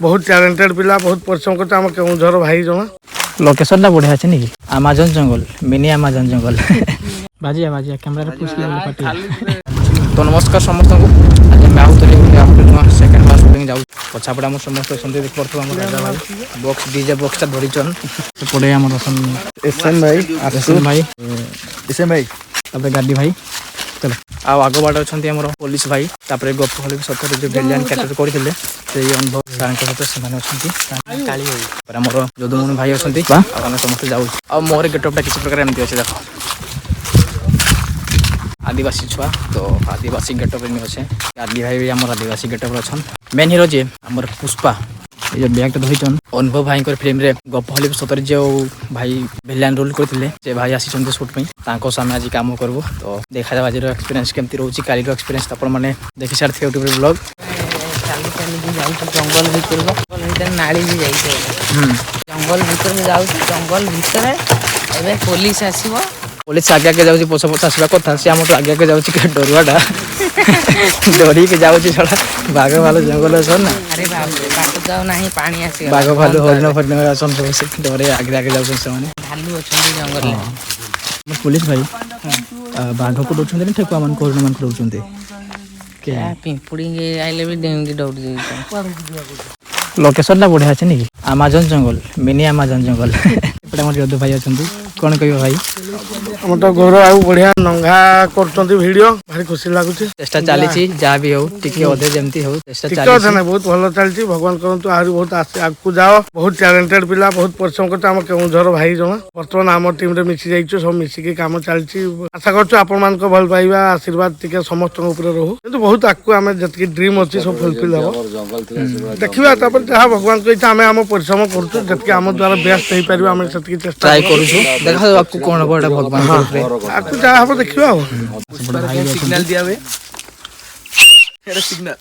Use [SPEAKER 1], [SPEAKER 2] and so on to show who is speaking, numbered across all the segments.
[SPEAKER 1] बहुत टैलेंटेड पिला बहुत परिश्रम करते आम केउझर भाई जना
[SPEAKER 2] लोकेशन बढ़िया अच्छे नहीं अमेजन जंगल मिनी अमेजन जंगल बाजिया बाजिया कैमरा पूछ तो नमस्कार समस्त को आज मैं आउे सेकेंड क्लास शूटिंग जाऊँ पछापड़ा आम समस्त देख पार्थ बॉक्स डीजे बॉक्स धरीचन सेपटे आम
[SPEAKER 1] एसएम भाई
[SPEAKER 2] तापर गाड़ी भाई चलो आग बाट अच्छा पुलिस भाई तापर गप हल सतर जो भेलियान कैरेक्टर करते से अनुभव सार सहित से काली भाई आमर यदुमुनि भाई अच्छा आम समस्त जाऊँ आ मोर गेटअपटा किसी प्रकार एमती अच्छे देख आदिवासी छुआ तो आदिवासी गेटअप अच्छे गाड़ी भाई भी आम आदिवासी गेटअप अच्छा मेन हिरो जी आमर पुष्पा ये बैग धरीचन अनुभव भाई फिल्म रे गप हल सतर जो भाई भिलियन रोल करते से भाई आसी सुट सामने आज कम करबू तो देखा जाए आज एक्सपीरियंस केमती रोचे काली एक्सपीरियंस आप देखी सारी यूट्यूब ब्लॉग
[SPEAKER 3] जंगल भर नाली भी जंगल भर जाऊँ जंगल भितर पुलिस आसो
[SPEAKER 2] पुलिस आगे आगे जाऊँगी पछ पछ आसवा कथा सी आम आगे आगे जाऊँगी डरुआटा डर के जाऊँगी छड़ा बाघ भालू जंगल असन ना
[SPEAKER 3] अरे जाऊ ना पानी आस
[SPEAKER 2] बाघ भालू हरिण फरिण असन सब डरे आगे आगे जाऊँ से
[SPEAKER 3] भालू अच्छा जंगल
[SPEAKER 2] पुलिस भाई बाघ को डर ना ठेकुआ मान हरिण मान डर
[SPEAKER 3] पिंपुड़ी आइले भी डेंगी दौड़
[SPEAKER 2] लोकेशन बढ़िया अच्छे नहीं अमेजन जंगल मिनी अमेजन जंगल यदु भाई अच्छा कौन कह भाई
[SPEAKER 1] हम तो घर आउ बढ़िया नंगा कर वीडियो भारी खुशी लगुच
[SPEAKER 2] चेष्टा चली जहाँ भी हो टिके अधे जमती हो चेष्टा
[SPEAKER 1] बहुत भल चलती भगवान करतु आहरी बहुत आगू जाओ बहुत टैलेंटेड पिला बहुत परिश्रम करते आम केउझर भाई जना बर्तमान आम टीम रे मिसी जाइछु सब मिसिकी काम चलती आशा करछु आपण मान को भल पाइबा आशीर्वाद टिके समस्त ऊपर रहू किंतु बहुत आगू आम जतकी ड्रीम अच्छी सब फुलफिल हो देखिबा तापर जहाँ भगवान को इच्छा आम आम परिश्रम करछु जतकी आम द्वारा बेस्ट हो पारिबा आम सेतकी चेष्टा
[SPEAKER 2] ट्राई करूछु देखा आपको कोन बड़ा भगवान
[SPEAKER 1] आपको जहाँ हम देखिबा
[SPEAKER 2] सिग्नल दिया हुए
[SPEAKER 4] सिग्नल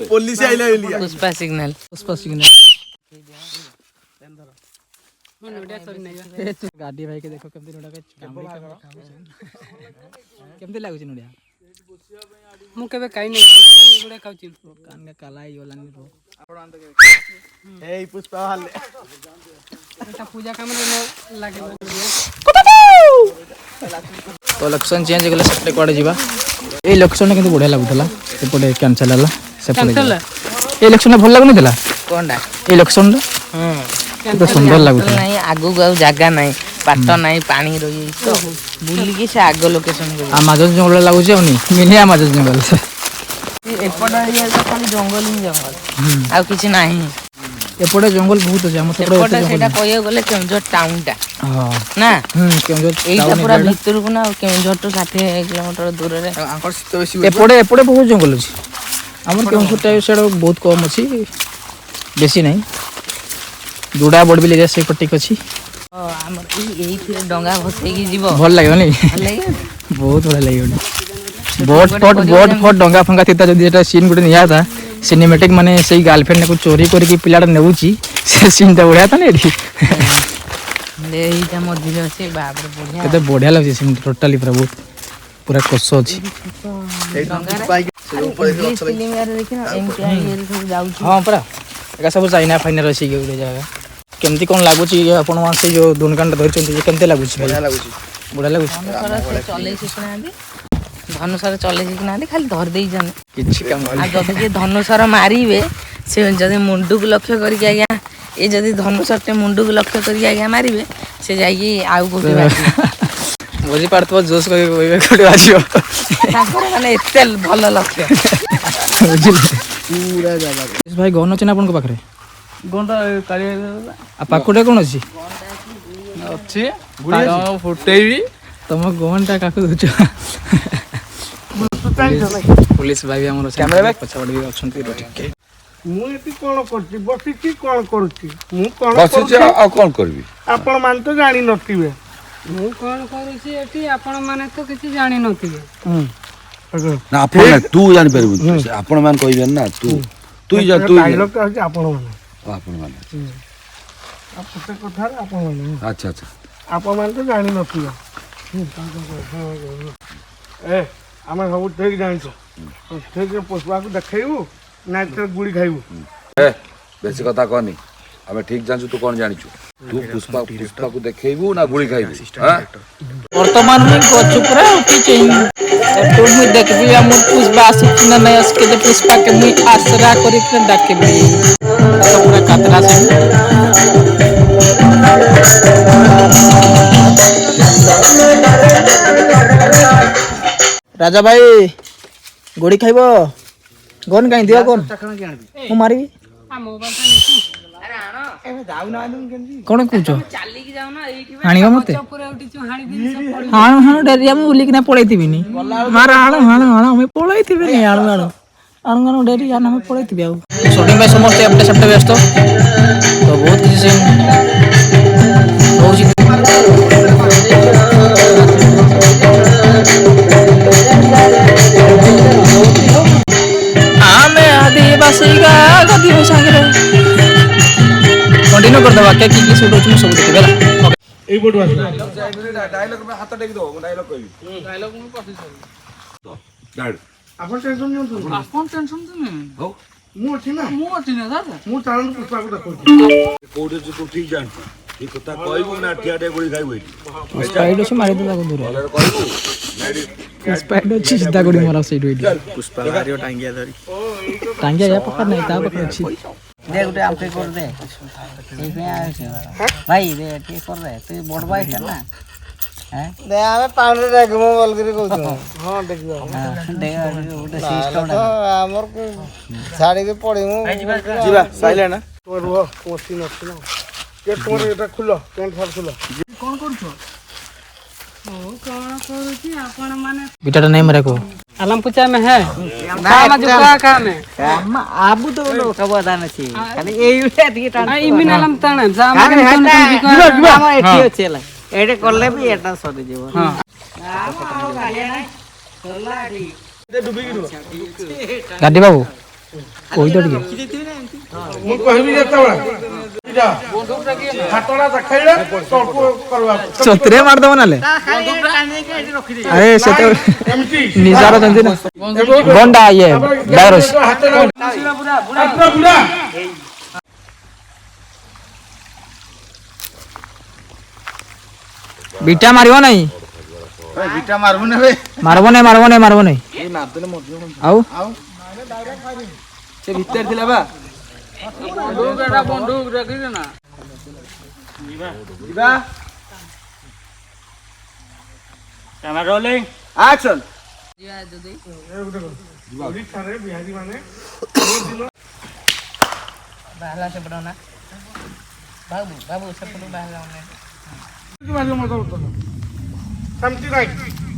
[SPEAKER 4] पुलिस आइला लिया
[SPEAKER 3] पुष्पा सिग्नल
[SPEAKER 2] गाड़ी भाई के देखो केमती नोडा केमती लागुची नोडिया
[SPEAKER 5] मु केबे काई नै एगुडा खाउची
[SPEAKER 2] कान का काला ही वाला रो
[SPEAKER 4] ए पुष्पा हाले
[SPEAKER 5] एटा पूजा काम रे लागे
[SPEAKER 2] तो लोकेशन चेंज गला सेपटे कोडे जीवा ए लोकेशन किंतु बढ़िया लागुतला सेपटे कैंसिल हला सेपटे ए लोकेशन भल लागु नथिला
[SPEAKER 3] कोनडा
[SPEAKER 2] ए लोकेशन तो सुंदर लागुतला
[SPEAKER 3] नहीं आगु गाउ जागा नहीं पाट नहीं पानी रही तो बुली के से आगो लोकेशन को
[SPEAKER 2] अमेजन जंगल लागुचे ओनी मिनी अमेजन जंगल
[SPEAKER 3] एपट एरिया तो खाली जंगल ही जंगल आ किछ नहीं
[SPEAKER 2] एपटे जंगल बहुत अछि हम
[SPEAKER 3] एपट सेटा कहय गले केंजर टाउन टा
[SPEAKER 2] हां
[SPEAKER 3] ना
[SPEAKER 2] केंजर
[SPEAKER 3] एटा पूरा भीतर को ना केंजर तो 60 किलोमीटर दूर रे
[SPEAKER 4] आंकर तो बेसी
[SPEAKER 2] एपटे बहुत जंगल अछि हमर केंजर टाइप सेड बहुत कम अछि बेसी नहीं जुड़ा बड़ भी ले से पट्टिक अछि
[SPEAKER 3] हमर एही फिर डंगा भसे की जीव
[SPEAKER 2] भल लागो नहीं
[SPEAKER 3] भल लागे
[SPEAKER 2] बहुत बड़ा लागो बोट फट डंगा फंगा थिता जदी एटा सीन गुटे निया था सिनेमैटिक माने सही गर्लफ्रेंड को चोरी करके पिलाटा नेउची से सीन ता बढ़िया था ने एठी
[SPEAKER 3] ले एटा मध्य अछि बाप रे बढ़िया
[SPEAKER 2] कते बढ़िया लागै सीन टोटली पूरा कस अछि
[SPEAKER 4] बाइक से ऊपर अच्छा लगे
[SPEAKER 3] फिल्म यार देखिन एमटीआई ये सब जाउ
[SPEAKER 2] हां परा एका सब चाइना फाइनर अछि के जगह केमती कोन लागुची आपण मान से जो दुनकांड धरचंती जे केमते लागुची
[SPEAKER 4] बढ़िया लागुची
[SPEAKER 2] बढ़िया लागुची
[SPEAKER 3] चले शिखनांदी धनुषर चले शिखनांदी खाली धर देई जन
[SPEAKER 2] किछि काम
[SPEAKER 3] आ जब जे धनुषर मारिबे से जदि मुंडू को लक्ष्य करके आज्ञा ए जदि धनुषर ते मुंडू को लक्ष्य करके आज्ञा मारिबे से जाई आउ कोठी बाजी
[SPEAKER 2] बुझी पारतो जोश कोई कोठी आजियो
[SPEAKER 3] ताकर माने एते भल लक्ष्य
[SPEAKER 4] पूरा जागा
[SPEAKER 2] इस भाई गन अछि ना आपन को पाखरे
[SPEAKER 5] गोंडा काली
[SPEAKER 2] आ पाकुडे कोन अछि
[SPEAKER 5] अछि गुड़ी फुटेबी
[SPEAKER 2] तम गनटा काकु दोछ पुलिस भाई हमर
[SPEAKER 4] कैमरा बैक
[SPEAKER 2] पछा बडी अछंती ठीक
[SPEAKER 1] मु एती कोन करछि बसिछि कोन करछि मु कोन
[SPEAKER 6] बसिछि आ कोन करबी
[SPEAKER 1] आपण मान तो जानि नथिबे
[SPEAKER 5] मु कोन करूछि एटी आपण माने तो किछि जानि नथिबे
[SPEAKER 6] ना आपण तू जानि परबू आपण मान कहिबेन ना तू जा तू
[SPEAKER 1] डायलॉग तो अछि आपण मान
[SPEAKER 6] आपण मान
[SPEAKER 1] आ पुते कथा आपण मान
[SPEAKER 6] अच्छा अच्छा
[SPEAKER 1] आपण मान तो जानि नथिबे ए आमे सब ठीक जानि तो ठीक पुष्पा को देखैबू ना तो गुड़ी खाइबू
[SPEAKER 6] ए बेसी कथा कहनी आमे ठीक जानछु तू कोन जानिछु तू पुष्पा को देखैबू ना गुली खाइबू हां
[SPEAKER 2] वर्तमान में गछु पूरा उठी चाहिए तो मुई देखबी हम पुष्पा आसुची ना नहीं असके जे पुष्पा के मुई आसरा करी के डाकेबी तो पूरा कातरा से राजा भाई गोड़ी खाइबो गन काई दियो गन मु मारिबी कौन कौच हाणिबा मते हाण हाण डेरिया में उली किना पळैतिबिनी मार हाण हाण हाण हम पळैतिबिनी हाण हाण हाण हाण डेरिया ना हम पळैतिबि आउ शूटिंग में समस्त अपने सब व्यस्त तो बहुत किसी से होउची आमे आदिवासी का गदी हो सांगरे कंटिन्यू कर दबा के की शूट होची सब देखबे ला
[SPEAKER 1] এই পটু আসো
[SPEAKER 6] डायलॉग में हाथ टेक दो डायलॉग कहबी
[SPEAKER 5] डायलॉग में पसी चल
[SPEAKER 6] डायलॉग
[SPEAKER 1] ଆପଣ ଟେନସନ ନିଅନ୍ତୁ
[SPEAKER 5] ଆପଣ टेंशन तो नहीं
[SPEAKER 6] हो
[SPEAKER 1] ମୁଁ ଅଛି ନା
[SPEAKER 5] मु अछि ना दादा
[SPEAKER 1] ମୁଁ ଚାଲନ୍ତୁ ପୁଷ୍ପାକୁ ଦେଖୁଛି
[SPEAKER 6] कोडे तू ठीक जानछु ठीक कथा कहबू ना ठियाटे गोली खाइबू एठी
[SPEAKER 2] स्पाइड से मारि देला दूर
[SPEAKER 6] कहबू नाडी
[SPEAKER 2] स्पाइड अछि सीधा गोड़ी मारा से इडो
[SPEAKER 4] पुष्पा हारियो टांगिया धरी
[SPEAKER 2] टांगिया या पकड़ नहीं ता पकड़ अछि
[SPEAKER 7] दे गुटे आमके कर दे ठीक है भाई दे ठीक कर दे तू बड़ भाई है ना हैं दे आमे पाउंड देखमो बोल करी कहू
[SPEAKER 1] ହଁ ଦେଖିବା
[SPEAKER 7] दे गुटे सिस्टम ना हमर को साड़ी के पड़िमु
[SPEAKER 4] जीवा साइले ना
[SPEAKER 1] ତୁମେ ରୁହ ତୁମ ସିନ୍ ଅଛି ନା ଏ ତୁମର ଏଟା ଖୋଲ ପ୍ୟାଣ୍ଟ ସାର୍ଟ ଖୋଲ
[SPEAKER 5] कौन करू आपण माने
[SPEAKER 2] बिटाटा नहीं मरे को
[SPEAKER 5] आलम पूछा में है काम जुका काम है
[SPEAKER 7] आबू तो लो कब दान छी खाली एई एती टाण
[SPEAKER 5] इमिन आलम ताणे जा
[SPEAKER 7] काहे
[SPEAKER 5] माने
[SPEAKER 7] हटा
[SPEAKER 5] बिका
[SPEAKER 7] हम एठी होचेला एडे करले भी एटा सरी जीव
[SPEAKER 5] हां
[SPEAKER 2] गाडी बाबू कोई तो ଟିକେ
[SPEAKER 1] ମୁଁ କହିବି ଯେତେବେଳେ ଏଇଟା ହାତଟା ଦେଖାଇଲେ ତଳକୁ କରିବା
[SPEAKER 2] ଛତ୍रे मार दबो नाले अरे से तो
[SPEAKER 1] ଏମିତି
[SPEAKER 2] निजार जंदी ना गंडा ये डायरस
[SPEAKER 1] ହାତଟା ବୁଢା
[SPEAKER 2] बिटा मारिबो नहीं
[SPEAKER 4] बिटा मारबू ने बे
[SPEAKER 2] मारबो नहीं आउ
[SPEAKER 4] से भीतर थिला बा
[SPEAKER 5] बंदूक रखी ना
[SPEAKER 4] जीवा कैमरा रोलिंग एक्शन
[SPEAKER 1] ଓଡ଼ିଶାରେ ବିହାରୀ ମାନେ
[SPEAKER 3] ବାହାଲା ସେପଟ ନା ବାବୁ ବାବୁ ସେପଟ ବାହାଲା ନା
[SPEAKER 1] ସେମିତି ନାହିଁ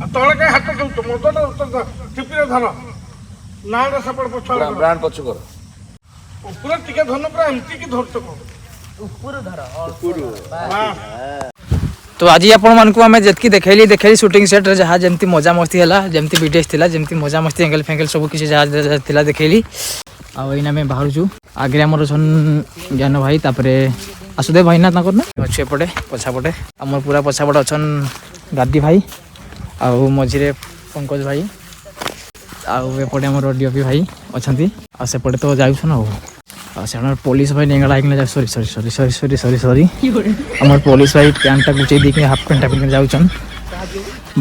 [SPEAKER 1] ଆଉ ତଳେ କାହିଁ ହାତ ଦଉଛ ମଦଟା ଠିପିରେ ଧର ନାଁଟା ସେପଟ ପଛ
[SPEAKER 6] ब्रांड पछु कर
[SPEAKER 1] ଉପରେ ଟିକେ ଧନ ପୁରା ଏମିତି କି ଧରୁଛ କଣ
[SPEAKER 3] ଉପରୁ ଧର
[SPEAKER 2] तो आज आपण मानकु आमे जतकी देखैली शूटिंग सेट रे जहा जेमती मजा मस्ती हला जेमती वीडियोस थिला जेमती मजा मस्ती एंगल फेंगल सब किसी जहा थिला देखैली आ एना में बाहर छु आगे हमर छन ज्ञान भाई तापरे आसुदेव भाई ना ताकर ना अच्छे पटे पछा पटे हमर पूरा पछा पटे छन गादी भाई आ मझिरे पंकज भाई आ एपटे हमर डीओपी भाई अछंती आ सेपटे तो जाउ छन से पुलिस भाई नेंगला आइकना sorry sorry sorry sorry sorry sorry sorry हमर पुलिस भाई पैंटा गुचे दिके हाफ पैंटा पिन जाउछन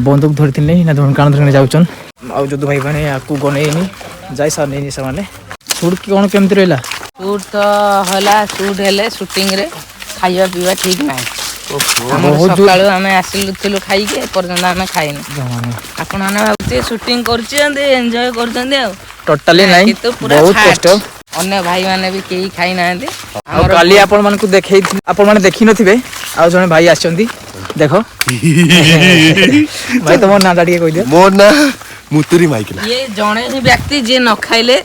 [SPEAKER 2] बंदूक धरथिन नै ना धन कान धरने जाउछन आ जदु भाई माने आकु गनेनी जाय सर नै से माने छुड़ की कोन केमति रहला
[SPEAKER 3] शूट तो होला शूट हेले शूटिंग रे खाଇବା ପିଇବା ठीक नाही बहुत सकाळू आमे आसिलुथिलु खाई के पर्यंत आमे खाइनी आपण माने भाबते शूटिंग करछन एन्जॉय करछन आ
[SPEAKER 2] टोटली नाही बहुत कष्ट
[SPEAKER 3] अन्य भाई माने भी केही खाई नांदे
[SPEAKER 2] हमर काली आपण मन को देखै आपण माने देखि नथिबे आ जने भाई आछंती देखो भाई तुम ना डाडी कहि दियो
[SPEAKER 4] मोर ना मुतुरी माइकला
[SPEAKER 3] ये जणे ही व्यक्ति जे न खाइले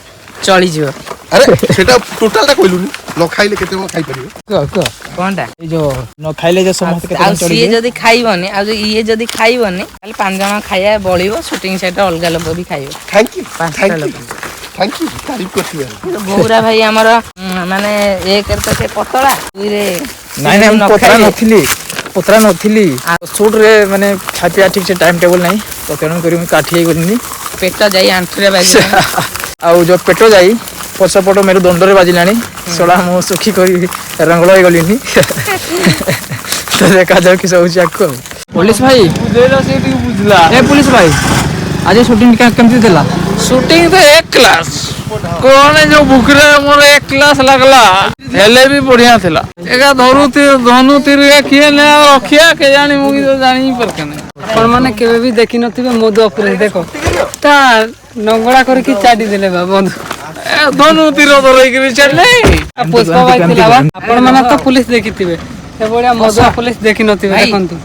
[SPEAKER 3] चली जिवो
[SPEAKER 4] अरे सेटा टोटल ता कहलु न खाइले केते खाइ परिबे
[SPEAKER 3] कोनटा
[SPEAKER 2] ए जो न खाइले जो समस्त के
[SPEAKER 3] आ
[SPEAKER 2] चली
[SPEAKER 3] ये जदी खाइबनी आ ये जदी खाइबनी खाली 5 जण खाइया बळिबो शूटिंग सेट अलगा लोग भी खाइबो
[SPEAKER 4] थैंक यू
[SPEAKER 3] 5 लोग
[SPEAKER 4] थैंक यू तारीफ करती है
[SPEAKER 3] गौरा भाई हमर माने एक तो से पतला दुई रे
[SPEAKER 2] नहीं नहीं हम पोतरा नथिली शूट रे माने खापिया ठीक से टाइम टेबल नहीं तो तेणु करी काठी गनी
[SPEAKER 3] पेट जाई आंठुरे बाजी
[SPEAKER 2] आ जो पेटो जाई ପଛପଟ ମେରୁ ଦଣ୍ଡରେ ବାଜିଲାଣି ଶଳା ମୁଁ ଶୁଖି କରି ରଙ୍ଗଳ ହେଇଗଲିଣି ତ ଦେଖାଯାଉ କିସ ହଉଛି ଆଗକୁ ଆଉ ପୋଲିସ ଭାଇ ଏ ପୋଲିସ ଭାଇ ଆଜି ସୁଟିଂ କେମିତି ଥିଲା
[SPEAKER 8] ସୁଟିଂ ତ 1 କ୍ଲାସ କଣ ଯୋଉ ବୁକରେ ମୋର 1 କ୍ଲାସ ଲାଗଲା ହେଲେ ବି ବଢିଆ ଥିଲା ଏକା ଧନୁ ତୀର କିଏ ନା ରଖିଆ କେ ଜାଣି ମୁଁ ତ ଜାଣି ପାରକେନି
[SPEAKER 5] ଆପଣ ମାନେ କେବେ ବି ଦେଖି ନଥିବେ ମଧୁ ଅପରେଶ ଦେଖ ତା ନଙ୍ଗଳା କରିକି ଚାଟି ଦେଲେ ବା ବନ୍ଧୁ
[SPEAKER 8] ଧନୁ ତୀର ଧରେଇକିରି ଚାଲେ
[SPEAKER 5] ପୁଷ୍ପା ଭାଇ ଥିଲା ବା ଆପଣ ମାନେ ତ ପୁଲିସ ଦେଖିଥିବେ ଏଭଳିଆ ମଧୁଆ ପୁଲିସ ଦେଖି ନଥିବେ ଦେଖନ୍ତୁ